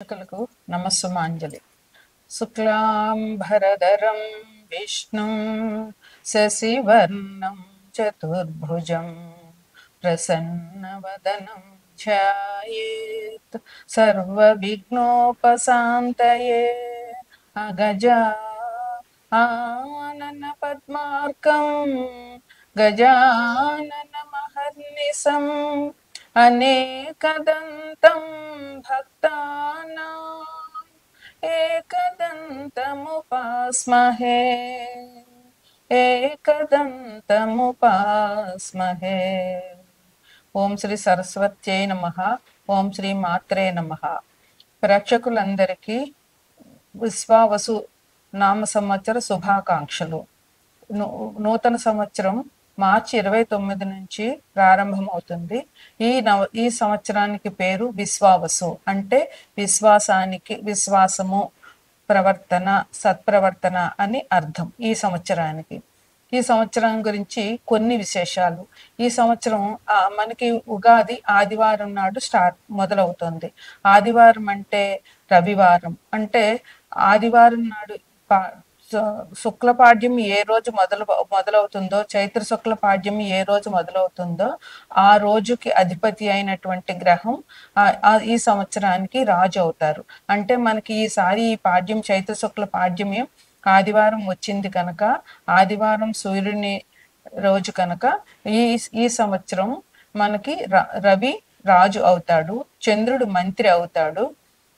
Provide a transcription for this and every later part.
ప్రేక్షకులకు నమస్సుమాంజలి. శుక్లాంబరధరం విష్ణుం శశివర్ణం చతుర్భుజం ప్రసన్నవదనం ధ్యాయేత్ సర్వవిఘ్నోపశాంతయే. అగజా ఆనన పద్మార్కం గజానన మహర్నిశం అనేకదంతం భక్తానాం ఏకదంతముపాస్మహే ఏకదంతముపాస్మహే. ఓం శ్రీ సరస్వత్యై నమః. ఓం శ్రీ మాత్రే నమః. ప్రేక్షకులందరికీ విశ్వావసు నామ సంవత్సర శుభాకాంక్షలు. నూతన సంవత్సరం మార్చి 29 నుంచి ప్రారంభమవుతుంది. ఈ సంవత్సరానికి పేరు విశ్వావసు, అంటే విశ్వాసానికి, విశ్వాసము, ప్రవర్తన, సత్ప్రవర్తన అని అర్థం. ఈ సంవత్సరం గురించి కొన్ని విశేషాలు. ఈ సంవత్సరం మనకి ఉగాది ఆదివారం నాడు మొదలవుతుంది. ఆదివారం అంటే రవివారం, అంటే ఆదివారం నాడు శుక్లపాడ్యం ఏ రోజు మొదలవుతుందో, చైత్ర శుక్లపాడ్యం ఏ రోజు మొదలవుతుందో ఆ రోజుకి అధిపతి అయినటువంటి గ్రహం ఈ సంవత్సరానికి రాజు అవుతారు. అంటే మనకి ఈసారి ఈ పాడ్యం, చైత్ర శుక్ల పాడ్యమే ఆదివారం వచ్చింది కనుక, ఆదివారం సూర్యుని రోజు కనుక ఈ సంవత్సరం మనకి రవి రాజు అవుతాడు, చంద్రుడు మంత్రి అవుతాడు.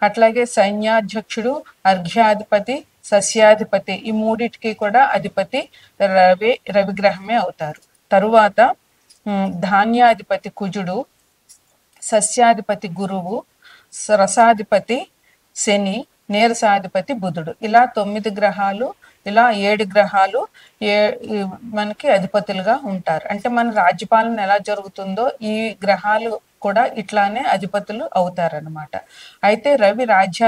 అట్లాగే సైన్యాధ్యక్షుడు, అర్ఘ్యాధిపతి, సస్యాధిపతి, ఈ మూడిటికి కూడా అధిపతి రవిగ్రహమే అవుతారు. తరువాత ధాన్యాధిపతి కుజుడు, సస్యాధిపతి గురువు, రసాధిపతి శని, నీరసాధిపతి బుధుడు. ఇలా 9 గ్రహాలు, ఇలా 7 గ్రహాలు మనకి అధిపతులుగా ఉంటారు. అంటే మన రాజ్యపాలన ఎలా జరుగుతుందో ఈ గ్రహాలు కూడా ఇట్లానే అధిపతులు అవుతారనమాట. అయితే రవి రాజు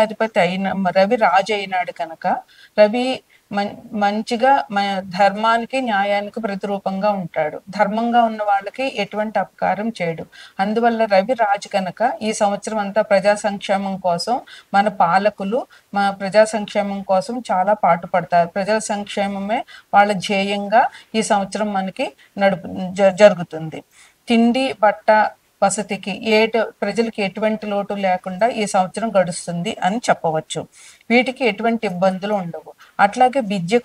అయినాడు కనుక రవి మంచిగా ధర్మానికి, న్యాయానికి ప్రతిరూపంగా ఉంటాడు. ధర్మంగా ఉన్న వాళ్ళకి ఎటువంటి అపకారం చేయడు. అందువల్ల రవి రాజు కనుక ఈ సంవత్సరం అంతా ప్రజా సంక్షేమం కోసం మన పాలకులు ప్రజా సంక్షేమం కోసం చాలా పాటుపడతారు. ప్రజల సంక్షేమమే వాళ్ళ ధ్యేయంగా ఈ సంవత్సరం మనకి జరుగుతుంది. తిండి, బట్ట, వసతికి ప్రజలకి ఎటువంటి లోటు లేకుండా ఈ సంవత్సరం గడుస్తుంది అని చెప్పవచ్చు. వీటికి ఎటువంటి ఇబ్బందులు ఉండవు. అట్లాగే విద్య,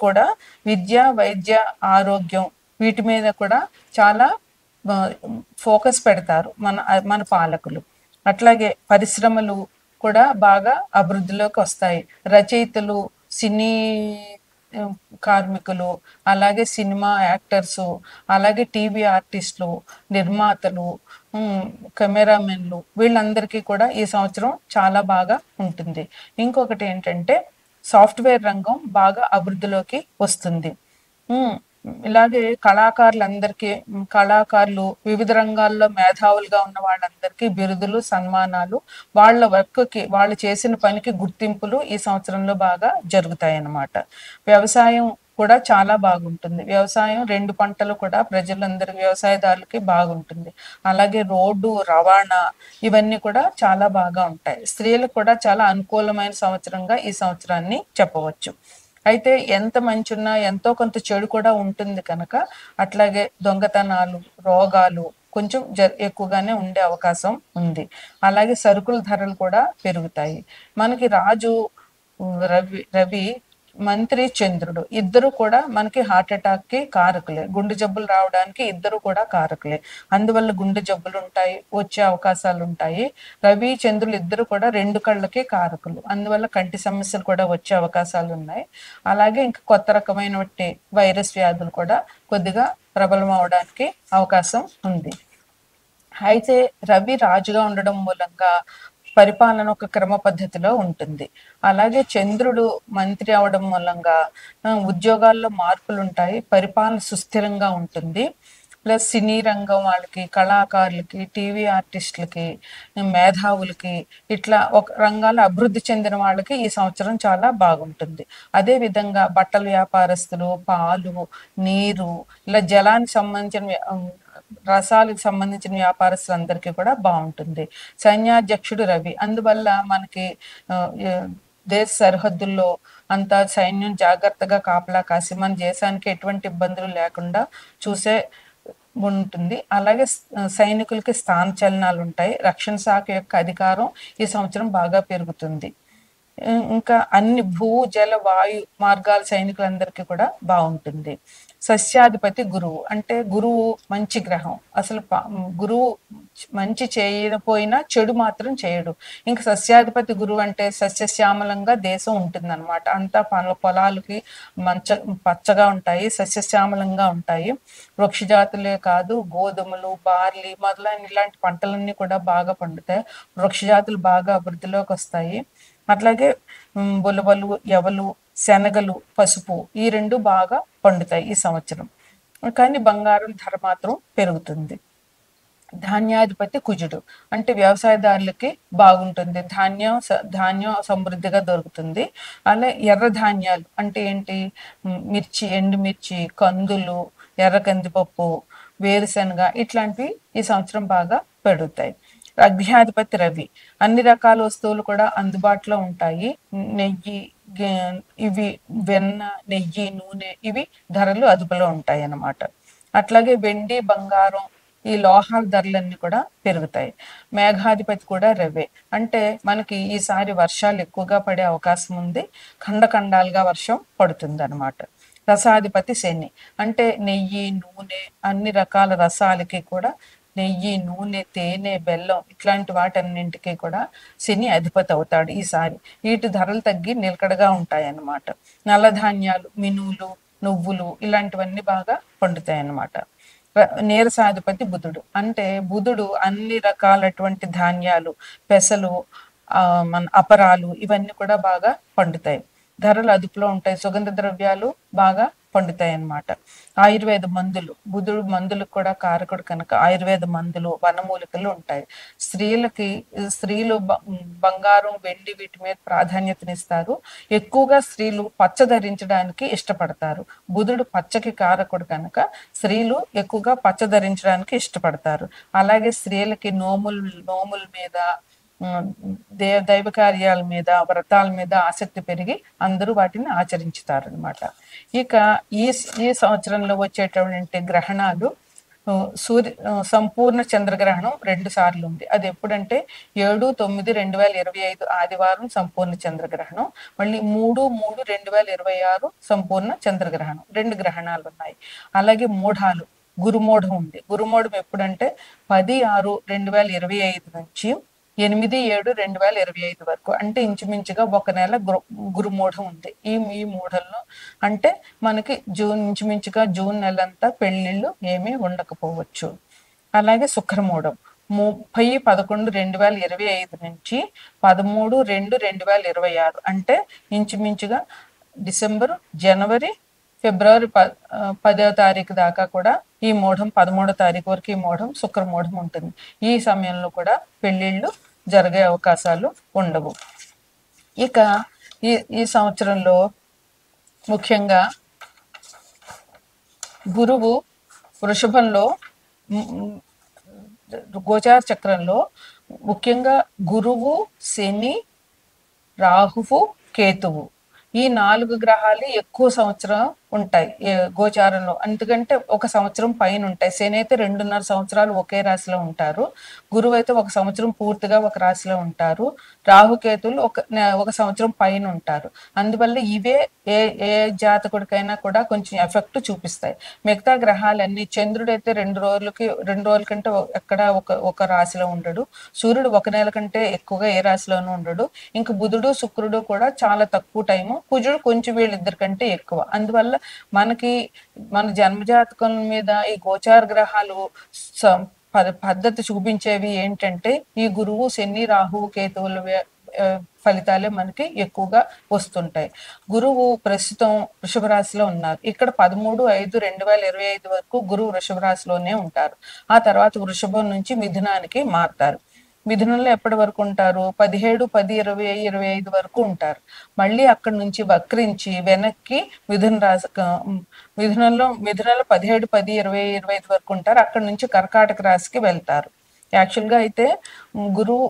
వైద్య, ఆరోగ్యం వీటి మీద కూడా చాలా ఫోకస్ పెడతారు మన పాలకులు. అట్లాగే పరిశ్రమలు కూడా బాగా అభివృద్ధిలోకి వస్తాయి. రచయితలు, సినీ కార్మికులు, అలాగే సినిమా యాక్టర్సు, అలాగే టీవీ ఆర్టిస్టులు, నిర్మాతలు, కెమెరామెన్లు, వీళ్ళందరికీ కూడా ఈ సంవత్సరం చాలా బాగా ఉంటుంది. ఇంకొకటి ఏంటంటే సాఫ్ట్వేర్ రంగం బాగా అభివృద్ధిలోకి వస్తుంది. ఇలాగే కళాకారులు, వివిధ రంగాల్లో మేధావులుగా ఉన్న వాళ్ళందరికీ బిరుదులు, సన్మానాలు, వాళ్ళ వర్క్కి, వాళ్ళు చేసిన పనికి గుర్తింపులు ఈ సంవత్సరంలో బాగా జరుగుతాయి అన్నమాట. వ్యవసాయం కూడా చాలా బాగుంటుంది. వ్యవసాయం 2 పంటలు కూడా ప్రజలందరికీ, వ్యవసాయదారులకి బాగుంటుంది. అలాగే రోడ్డు, రవాణా ఇవన్నీ కూడా చాలా బాగా ఉంటాయి. స్త్రీలకు కూడా చాలా అనుకూలమైన సంవత్సరంగా ఈ సంవత్సరాన్ని చెప్పవచ్చు. అయితే ఎంత మంచి ఉన్నా ఎంతో కొంత చెడు కూడా ఉంటుంది కనుక, అట్లాగే దొంగతనాలు, రోగాలు కొంచెం ఎక్కువగానే ఉండే అవకాశం ఉంది. అలాగే సరుకుల ధరలు కూడా పెరుగుతాయి. మనకి రాజు రవి, మంత్రి చంద్రుడు, ఇద్దరు కూడా మనకి హార్ట్ అటాక్ కి కారకులే. గుండె జబ్బులు రావడానికి ఇద్దరు కూడా కారకులే. అందువల్ల గుండె జబ్బులు ఉంటాయి, వచ్చే అవకాశాలు ఉంటాయి. రవి, చంద్రులు ఇద్దరు కూడా 2 కళ్ళకి కారకులు. అందువల్ల కంటి సమస్యలు కూడా వచ్చే అవకాశాలు ఉన్నాయి. అలాగే ఇంకా కొత్త రకమైన వైరస్ వ్యాధులు కూడా కొద్దిగా ప్రబలం అవడానికి అవకాశం ఉంది. అయితే రవి రాజుగా ఉండడం మూలంగా పరిపాలన ఒక క్రమ పద్ధతిలో ఉంటుంది. అలాగే చంద్రుడు మంత్రి అవడం మూలంగా ఉద్యోగాల్లో మార్పులు ఉంటాయి, పరిపాలన సుస్థిరంగా ఉంటుంది. ప్లస్ సినీ రంగం వాళ్ళకి, కళాకారులకి, టీవీ ఆర్టిస్టులకి, మేధావులకి, ఇట్లా ఒక రంగాల అభివృద్ధి చెందిన వాళ్ళకి ఈ సంవత్సరం చాలా బాగుంటుంది. అదే విధంగా బట్టల వ్యాపారస్తులు, పాలు, నీరు, ఇలా జలానికి సంబంధించిన రసాలకు సంబంధించిన వ్యాపారస్తులందరికీ కూడా బాగుంటుంది. సైన్యాధ్యక్షుడు రవి, అందువల్ల మనకి దేశ సరిహద్దుల్లో అంతా సైన్యం జాగ్రత్తగా కాపలా కాసి మన దేశానికి ఎటువంటి ఇబ్బందులు లేకుండా చూసే ఉంటుంది. అలాగే సైనికులకి స్థాన చలనాలు ఉంటాయి. రక్షణ శాఖ యొక్క అధికారం ఈ సంవత్సరం బాగా పెరుగుతుంది. ఇంకా అన్ని భూ జల వాయు మార్గాల సైనికులందరికీ కూడా బాగుంటుంది. సస్యాధిపతి గురువు, అంటే గురువు మంచి గ్రహం. అసలు గురువు మంచి చేయకపోయినా చెడు మాత్రం చేయడు. ఇంకా సస్యాధిపతి గురువు అంటే సస్యశ్యామలంగా దేశం ఉంటుంది అనమాట. అంతా పొలాలకి పచ్చగా ఉంటాయి, సస్యశ్యామలంగా ఉంటాయి. వృక్ష జాతులే కాదు, గోధుమలు, బార్లీ మొదలైన ఇలాంటి పంటలన్నీ కూడా బాగా పండుతాయి. వృక్ష జాతులు బాగా అభివృద్ధిలోకి వస్తాయి. అట్లాగే బులవలు, ఎవలు, శనగలు, పసుపు ఈ రెండు బాగా పండుతాయి ఈ సంవత్సరం. కానీ బంగారం ధర మాత్రం పెరుగుతుంది. ధాన్యాధిపతి కుజుడు, అంటే వ్యవసాయదారులకి బాగుంటుంది. ధాన్యం సమృద్ధిగా దొరుకుతుంది. అలా ఎర్ర ధాన్యాలు అంటే ఏంటి, మిర్చి, ఎండుమిర్చి, కందులు, ఎర్ర కందిపప్పు, వేరుశనగ ఇట్లాంటివి ఈ సంవత్సరం బాగా పెరుగుతాయి. అగ్నియాధిపతి రవి, అన్ని రకాల వస్తువులు కూడా అందుబాటులో ఉంటాయి. నెయ్యి, ఇవి వెన్న, నెయ్యి, నూనె ఇవి ధరలు అదుపులో ఉంటాయి అన్నమాట. అట్లాగే వెండి, బంగారం ఈ లోహాల ధరలన్నీ కూడా పెరుగుతాయి. మేఘాధిపతి కూడా రవే, అంటే మనకి ఈసారి వర్షాలు ఎక్కువగా పడే అవకాశం ఉంది. ఖండాలుగా వర్షం పడుతుంది అనమాట. రసాధిపతి శని, అంటే నెయ్యి, నూనె అన్ని రకాల రసాలకి కూడా నెయ్యి, నూనె, తేనె, బెల్లం ఇట్లాంటి వాటన్నింటికి కూడా శని అధిపతి అవుతాడు ఈసారి. వీటి ధరలు తగ్గి నిలకడగా ఉంటాయి అన్నమాట. నల్లధాన్యాలు, మినువులు, నువ్వులు ఇలాంటివన్నీ బాగా పండుతాయి అన్నమాట. నీరసాధిపతి బుధుడు, అంటే బుధుడు అన్ని రకాలటువంటి ధాన్యాలు, పెసలు, మన అపరాలు ఇవన్నీ కూడా బాగా పండుతాయి. ధరలు అదుపులో ఉంటాయి. సుగంధ ద్రవ్యాలు బాగా పండుతాయి అన్నమాట. ఆయుర్వేద మందులు, బుధుడు మందులకు కూడా కారకుడు కనుక ఆయుర్వేద మందులు, వనమూలికలు ఉంటాయి. స్త్రీలు బంగారం, వెండి వీటి మీద ప్రాధాన్యతనిస్తారు. ఎక్కువగా స్త్రీలు పచ్చ ధరించడానికి ఇష్టపడతారు. బుధుడు పచ్చకి కారకుడు కనుక స్త్రీలు ఎక్కువగా పచ్చ ధరించడానికి ఇష్టపడతారు. అలాగే స్త్రీలకి నోముల మీద, దైవ కార్యాల మీద, వ్రతాల మీద ఆసక్తి పెరిగి అందరూ వాటిని ఆచరించుతారు అనమాట. ఇక ఈ సంవత్సరంలో వచ్చేటటువంటి గ్రహణాలు, సంపూర్ణ చంద్రగ్రహణం 2 సార్లు ఉంది. అది ఎప్పుడంటే 7/9/2025 ఆదివారం సంపూర్ణ చంద్రగ్రహణం, మళ్ళీ 3/3/2026 సంపూర్ణ చంద్రగ్రహణం. 2 గ్రహణాలు ఉన్నాయి. అలాగే మూఢాలు, గురుమూఢం ఉంది. గురుమూఢం ఎప్పుడంటే 10/6/2025 నుంచి 8/7/2025 వరకు, అంటే ఇంచుమించుగా ఒక నెల గురుమూఢం ఉంది. ఈ మూఢంలో అంటే మనకి ఇంచుమించుగా జూన్ నెలంతా పెళ్లిళ్ళు ఏమీ ఉండకపోవచ్చు. అలాగే శుక్రమూఢం 30/11/2025 నుంచి 13/2/2026, అంటే ఇంచుమించుగా డిసెంబర్, జనవరి, ఫిబ్రవరి 10వ తారీఖు దాకా కూడా ఈ మూఢం, 13వ తారీఖు వరకు ఈ మూఢం శుక్రమూఢం ఉంటుంది. ఈ సమయంలో కూడా పెళ్లిళ్ళు జరిగే అవకాశాలు ఉండవు. ఇక ఈ సంవత్సరంలో ముఖ్యంగా గురువు వృషభంలో, గోచార చక్రంలో ముఖ్యంగా గురువు, శని, రాహువు, కేతువు ఈ 4 గ్రహాలు ఎక్కువ సంవత్సరం ఉంటాయి గోచారంలో. ఎందుకంటే ఒక సంవత్సరం పైన ఉంటాయి. శని అయితే 2.5 సంవత్సరాలు ఒకే రాశిలో ఉంటారు. గురువు అయితే 1 సంవత్సరం పూర్తిగా ఒక రాశిలో ఉంటారు. రాహుకేతులు ఒక సంవత్సరం పైన ఉంటారు. అందువల్ల ఇవే ఏ జాతకుడికైనా కూడా కొంచెం ఎఫెక్ట్ చూపిస్తాయి. మిగతా గ్రహాలన్నీ, చంద్రుడు అయితే 2 రోజుల కంటే ఎక్కడ ఒక రాశిలో ఉండడు. సూర్యుడు 1 నెల కంటే ఎక్కువగా ఏ రాశిలోనూ ఉండడు. ఇంకా బుధుడు, శుక్రుడు కూడా చాలా తక్కువ టైము. కుజుడు కొంచెం వీళ్ళిద్దరి కంటే ఎక్కువ. అందువల్ల మనకి మన జన్మజాతకం మీద ఈ గోచార గ్రహాలు పద్ధతి చూపించేవి ఏంటంటే ఈ గురువు, శని, రాహువు, కేతువుల ఫలితాలే మనకి ఎక్కువగా వస్తుంటాయి. గురువు ప్రస్తుతం వృషభ రాశిలో ఉన్నారు. ఇక్కడ 13/5/2025 వరకు గురువు వృషభ రాశిలోనే ఉంటారు. ఆ తర్వాత వృషభం నుంచి మిథునానికి మారుతారు. మిథునంలో ఎప్పటి వరకు ఉంటారు? 17, 10, 20, 25 వరకు ఉంటారు. మళ్ళీ అక్కడి నుంచి వక్రించి వెనక్కి మిథున రాశి మిథునంలో 17, 10, 20, 25 వరకు ఉంటారు. అక్కడి నుంచి కర్కాటక రాశికి వెళ్తారు. యాక్చువల్గా అయితే గురువు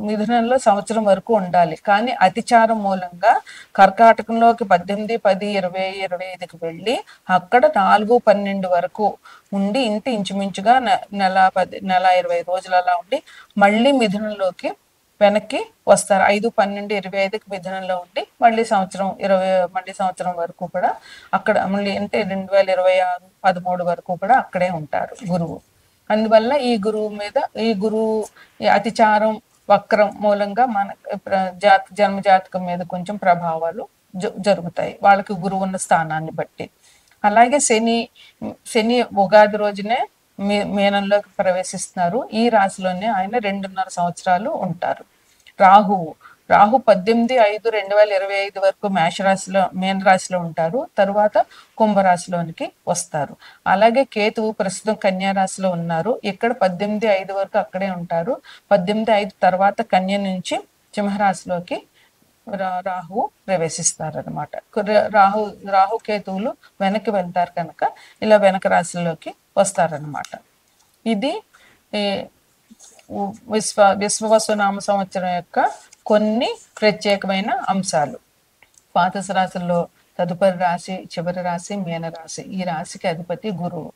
మిథునంలో సంవత్సరం వరకు ఉండాలి, కానీ అతిచారం మూలంగా కర్కాటకంలోకి 18, 10, 20, 25కి వెళ్ళి అక్కడ 4, 12 వరకు ఉండి ఇంచుమించుగా నెల 20 రోజులు అలా ఉండి మళ్ళీ మిథునంలోకి వెనక్కి వస్తారు. 5, 12, 25కి మిథునంలో ఉండి మళ్ళీ సంవత్సరం వరకు కూడా అక్కడ మళ్ళీ అంటే 2026, 13 వరకు కూడా అక్కడే ఉంటారు గురువు. అందువల్ల ఈ గురువు ఈ అతిచారం వక్రం మూలంగా మన జన్మ జాతకం మీద కొంచెం ప్రభావాలు జరుగుతాయి వాళ్ళకి గురువు ఉన్న స్థానాన్ని బట్టి. అలాగే శని ఉగాది రోజునే మీనంలోకి ప్రవేశిస్తున్నారు. ఈ రాశిలోనే ఆయన 2.5 సంవత్సరాలు ఉంటారు. రాహు 18/5/2025 వరకు మీన రాశిలో ఉంటారు. తరువాత కుంభరాశిలోనికి వస్తారు. అలాగే కేతువు ప్రస్తుతం కన్యా రాశిలో ఉన్నారు. ఇక్కడ 18/5 వరకు అక్కడే ఉంటారు. 18/5 తర్వాత కన్య నుంచి సింహరాశిలోకి రాహు ప్రవేశిస్తారు అనమాట. రాహు కేతువులు వెనక్కి వెళ్తారు కనుక ఇలా వెనక రాశిలోకి వస్తారనమాట. ఇది విశ్వవసునామ సంవత్సరం యొక్క కొన్ని ప్రత్యేకమైన అంశాలు. ద్వాదశ రాశుల్లో తదుపరి రాశి, చివరి రాశి మీనరాశి. ఈ రాశికి అధిపతి గురువు.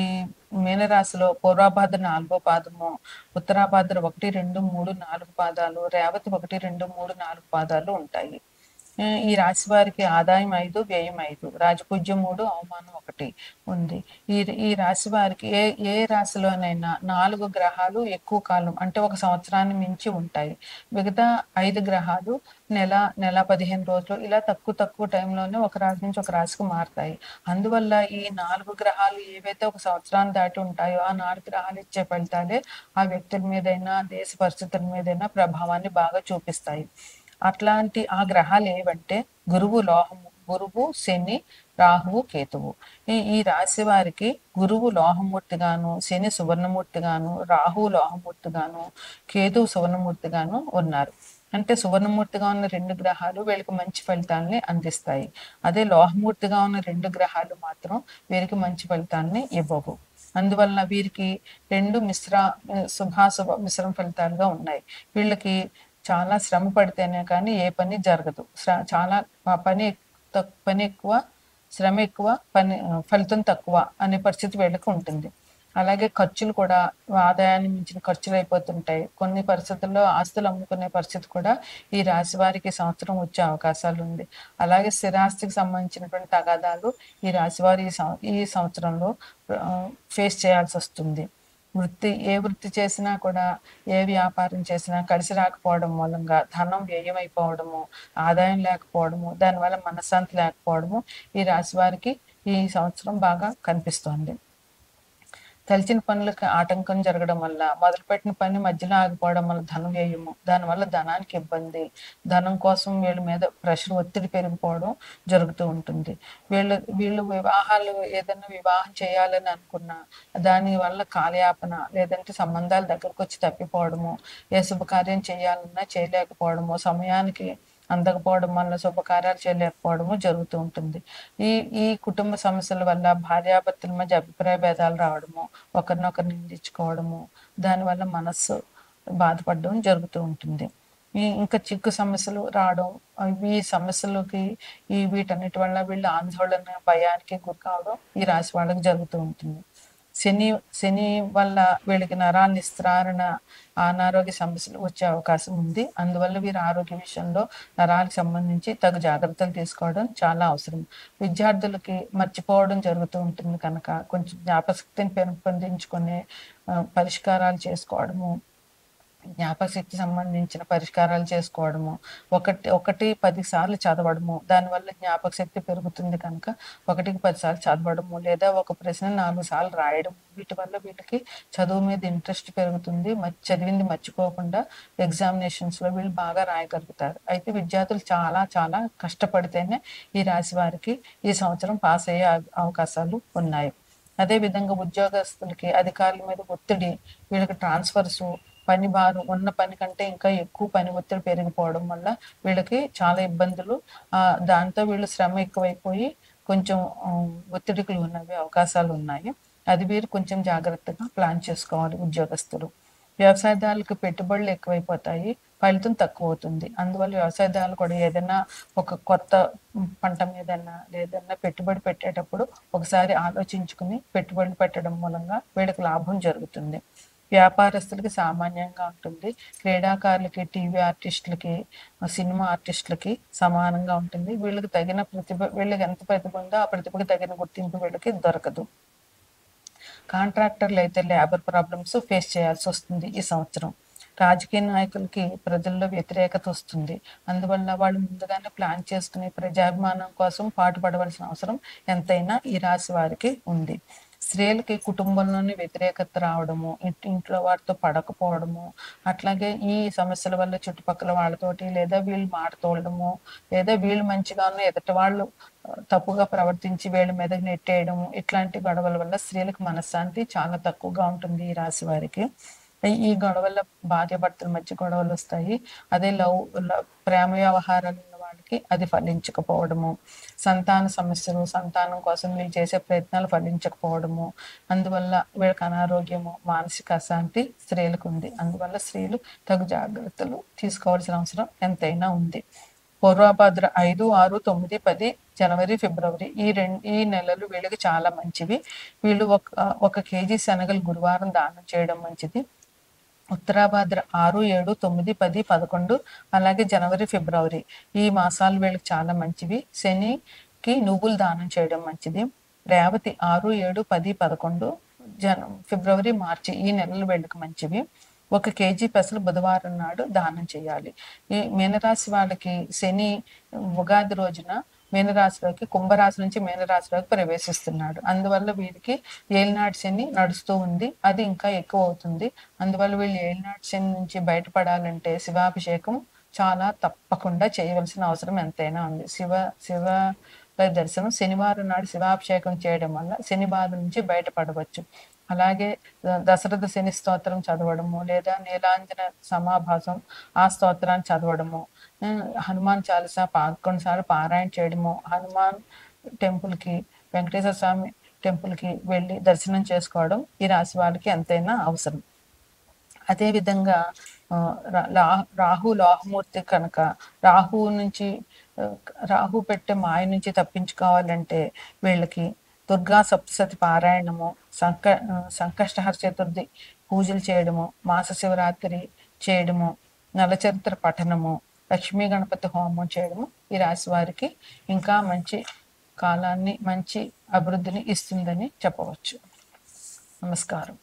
ఈ మీనరాశిలో పూర్వాభాద్ర 4వ పాదము, ఉత్తరాభాద్ర 1, 2, 3, 4 పాదాలు, రేవతి 1, 2, 3, 4 పాదాలు ఉంటాయి. ఈ రాశి వారికి ఆదాయం 5, వ్యయం 5, రాజపూజ్యం 3, అవమానం 1 ఉంది. ఈ రాశి వారికి ఏ రాశిలోనైనా 4 గ్రహాలు ఎక్కువ కాలం అంటే ఒక సంవత్సరాన్ని మించి ఉంటాయి. మిగతా 5 గ్రహాలు నెల 15 రోజులు ఇలా తక్కువ టైంలోనే ఒక రాశి నుంచి ఒక రాశికి మారుతాయి. అందువల్ల ఈ 4 గ్రహాలు ఏవైతే ఒక సంవత్సరాన్ని దాటి ఉంటాయో ఆ 4 గ్రహాలు ఇచ్చే ఫలితాలే ఆ వ్యక్తుల మీదైనా దేశ పరిస్థితుల మీదైనా ప్రభావాన్ని బాగా చూపిస్తాయి. అట్లాంటి ఆ గ్రహాలు ఏవంటే గురువు, శని, రాహువు, కేతువు. ఈ రాశి వారికి గురువు లోహమూర్తిగాను, శని సువర్ణమూర్తిగాను, రాహువు లోహమూర్తిగాను, కేతువు సువర్ణమూర్తిగాను ఉన్నారు. అంటే సువర్ణమూర్తిగా ఉన్న 2 గ్రహాలు వీళ్ళకి మంచి ఫలితాలని అందిస్తాయి. అదే లోహమూర్తిగా ఉన్న 2 గ్రహాలు మాత్రం వీరికి మంచి ఫలితాన్ని ఇవ్వవు. అందువల్ల వీరికి 2 మిశ్రమ ఫలితాలుగా ఉన్నాయి. వీళ్ళకి చాలా శ్రమ పడితేనే కానీ ఏ పని జరగదు. చాలా పని ఎక్కువ, శ్రమ ఎక్కువ, ఫలితం తక్కువ అనే పరిస్థితి వీళ్ళకి ఉంటుంది. అలాగే ఖర్చులు కూడా ఆదాయాన్ని మించిన ఖర్చులు అయిపోతుంటాయి. కొన్ని పరిస్థితుల్లో ఆస్తులు అమ్ముకునే పరిస్థితి కూడా ఈ రాశి వారికి సంవత్సరం వచ్చే అవకాశాలు ఉంది. అలాగే స్థిరాస్తికి సంబంధించినటువంటి తగాదాలు ఈ రాశి వారి ఈ సంవత్సరంలో ఫేస్ చేయాల్సి వస్తుంది. ఏ వృత్తి చేసినా కూడా, ఏ వ్యాపారం చేసినా కలిసి రాకపోవడం మూలంగా ధనం వ్యయమైపోవడము, ఆదాయం లేకపోవడము, దానివల్ల మనశ్శాంతి లేకపోవడము ఈ రాశి వారికి ఈ సంవత్సరం బాగా కనిపిస్తోంది. తలిచిన పనులకు ఆటంకం జరగడం వల్ల, మొదలుపెట్టిన పని మధ్యలో ఆగిపోవడం వల్ల ధన వ్యయము, దానివల్ల ధనానికి ఇబ్బంది, ధనం కోసం వీళ్ళ మీద ప్రెషర్, ఒత్తిడి పెరిగిపోవడం జరుగుతూ ఉంటుంది. వీళ్ళు ఏదైనా వివాహం చేయాలని అనుకున్నా దాని వల్ల కాలయాపన, లేదంటే సంబంధాలు దగ్గరకు వచ్చి తప్పిపోవడము, ఏ శుభకార్యం చేయాలన్నా చేయలేకపోవడము, సమయానికి అందకపోవడం వల్ల శుభకార్యాలు చేయలేకపోవడము జరుగుతూ ఉంటుంది. ఈ కుటుంబ సమస్యల వల్ల భార్యాభర్తల మధ్య అభిప్రాయ భేదాలు రావడము, ఒకరినొకరు నిందించుకోవడము, దానివల్ల మనస్సు బాధపడడం జరుగుతూ ఉంటుంది. ఇంకా చిక్కు సమస్యలు రావడం, ఈ సమస్యలకి వీటన్నిటి వల్ల వీళ్ళు ఆందోళన, భయానికి గురి కావడం ఈ రాశి వాళ్ళకి జరుగుతూ ఉంటుంది. శని వల్ల వీళ్ళకి నరాల నిస్త్రారణ, అనారోగ్య సమస్యలు వచ్చే అవకాశం ఉంది. అందువల్ల వీరి ఆరోగ్య విషయంలో నరాలకు సంబంధించి తగు జాగ్రత్తలు తీసుకోవడం చాలా అవసరం. విద్యార్థులకి మర్చిపోవడం జరుగుతూ ఉంటుంది కనుక కొంచెం జ్ఞాపకశక్తిని పెంపొందించుకునే పరిష్కారాలు చేసుకోవడము, జ్ఞాపకశక్తి సంబంధించిన పరిష్కారాలు చేసుకోవడము, 10 సార్లు చదవడము, దానివల్ల జ్ఞాపకశక్తి పెరుగుతుంది కనుక 1కి 10 సార్లు చదవడము, లేదా ఒక ప్రశ్న 4 సార్లు రాయడం, వీటి వల్ల వీళ్ళకి చదువు మీద ఇంట్రెస్ట్ పెరుగుతుంది. చదివింది మర్చిపోకుండా ఎగ్జామినేషన్స్లో వీళ్ళు బాగా రాయగలుగుతారు. అయితే విద్యార్థులు చాలా చాలా కష్టపడితేనే ఈ రాశి వారికి ఈ సంవత్సరం పాస్ అయ్యే అవకాశాలు ఉన్నాయి. అదేవిధంగా ఉద్యోగస్తులకి అధికారుల మీద ఒత్తిడి, వీళ్ళకి ట్రాన్స్ఫర్స్, పని భారం ఉన్న పని కంటే ఇంకా ఎక్కువ పని ఒత్తిడి పెరిగిపోవడం వల్ల వీళ్ళకి చాలా ఇబ్బందులు, దాంతో వీళ్ళు శ్రమ ఎక్కువైపోయి కొంచెం ఒత్తిడికి ఉన్నవి అవకాశాలు ఉన్నాయి. అది మీరు కొంచెం జాగ్రత్తగా ప్లాన్ చేసుకోవాలి ఉద్యోగస్తులు. వ్యవసాయదారులకు పెట్టుబడులు ఎక్కువైపోతాయి, ఫలితం తక్కువ అవుతుంది. అందువల్ల వ్యవసాయదారులు కూడా ఏదైనా ఒక కొత్త పంట మీదన్నా లేదన్నా పెట్టుబడి పెట్టేటప్పుడు ఒకసారి ఆలోచించుకుని పెట్టుబడులు పెట్టడం మూలంగా వీళ్ళకి లాభం జరుగుతుంది. వ్యాపారస్తులకి సామాన్యంగా ఉంటుంది. క్రీడాకారులకి, టీవీ ఆర్టిస్టులకి, సినిమా ఆర్టిస్టులకి సమానంగా ఉంటుంది. వీళ్ళకి తగిన ప్రతిభ, వీళ్ళకి ఎంత ప్రతిభ ఉందో ఆ ప్రతిభకి తగిన గుర్తింపు వీళ్ళకి దొరకదు. కాంట్రాక్టర్లు అయితే లేబర్ ప్రాబ్లమ్స్ ఫేస్ చేయాల్సి వస్తుంది ఈ సంవత్సరం. రాజకీయ నాయకులకి ప్రజల్లో వ్యతిరేకత వస్తుంది. అందువల్ల వాళ్ళు ముందుగానే ప్లాన్ చేసుకుని ప్రజాభిమానం కోసం పాటుపడవలసిన అవసరం ఎంతైనా ఈ రాశి వారికి ఉంది. స్త్రీలకి కుటుంబంలోని వ్యతిరేకత రావడము, ఇంట్లో వారితో పడకపోవడము, అట్లాగే ఈ సమస్యల వల్ల చుట్టుపక్కల వాళ్ళతోటి లేదా వీళ్ళు మాట తోలడము, లేదా వీళ్ళు మంచిగా ఉన్న ఎదుటి వాళ్ళు తప్పుగా ప్రవర్తించి వీళ్ళ మీద నెట్టేయడము, ఇట్లాంటి గొడవల వల్ల స్త్రీలకు మనశ్శాంతి చాలా తక్కువగా ఉంటుంది ఈ రాశి వారికి. ఈ గొడవల భార్యాభర్తల మధ్య గొడవలు వస్తాయి. అదే ప్రేమ వ్యవహారాలు ఉన్న వాళ్ళకి అది ఫలించకపోవడము, సంతాన సమస్యలు, సంతానం కోసం వీళ్ళు చేసే ప్రయత్నాలు ఫలించకపోవడము, అందువల్ల వీళ్ళకి అనారోగ్యము, మానసిక అశాంతి స్త్రీలకు ఉంది. అందువల్ల స్త్రీలు తగు జాగ్రత్తలు తీసుకోవాల్సిన అవసరం ఎంతైనా ఉంది. పూర్వభద్ర 5, 6, 9, 10, జనవరి, ఫిబ్రవరి ఈ నెలలు వీళ్ళకి చాలా మంచివి. వీళ్ళు ఒక కేజీ శనగలు గురువారం దానం చేయడం మంచిది. ఉత్తరాభాద్ర 6, 7, 9, 10, 11, అలాగే జనవరి, ఫిబ్రవరి ఈ మాసాలు వీళ్ళకి చాలా మంచివి. శనికి నువ్వులు దానం చేయడం మంచిది. రేవతి 6, 7, 10, 11, ఫిబ్రవరి, మార్చి ఈ నెలలు వీళ్ళకి మంచివి. 1 కేజీ పెసలు బుధవారం నాడు దానం చేయాలి. ఈ మీనరాశి వాళ్ళకి శని ఉగాది రోజున మీనరాశిలోకి, కుంభరాశి నుంచి మీనరాశిలోకి ప్రవేశిస్తున్నాడు. అందువల్ల వీరికి ఏలినాటి శని నడుస్తూ ఉంది, అది ఇంకా ఎక్కువ అవుతుంది. అందువల్ల వీళ్ళు ఏలినాటి శని నుంచి బయటపడాలంటే శివాభిషేకం చాలా తప్పకుండా చేయవలసిన అవసరం ఎంతైనా ఉంది. శివ దర్శనం శనివారం నాడు శివాభిషేకం చేయడం వల్ల శని బాధ నుంచి బయటపడవచ్చు. అలాగే దశరథ శని స్తోత్రం చదవడము, లేదా నీలాంజన సమాభాసం ఆ స్తోత్రాన్ని చదవడము, హనుమాన్ చాలీసా 11 సార్లు పారాయణ చేయడము, హనుమాన్ టెంపుల్కి, వెంకటేశ్వర స్వామి టెంపుల్కి వెళ్ళి దర్శనం చేసుకోవడం ఈ రాశి వాళ్ళకి ఎంతైనా అవసరం. అదేవిధంగా రాహు లాహమూర్తి కనుక రాహు పెట్టే మాయ నుంచి తప్పించుకోవాలంటే వీళ్ళకి దుర్గా సప్తశతి పారాయణము, సంకష్టహర చతుర్థి పూజలు చేయడము, మాస శివరాత్రి చేయడము, నలచరిత్ర పఠనము, లక్ష్మీ గణపతి హోమం చేయడము ఈ రాశి వారికి ఇంకా మంచి కాలాన్ని, మంచి అభివృద్ధిని ఇస్తుందని చెప్పవచ్చు. నమస్కారం.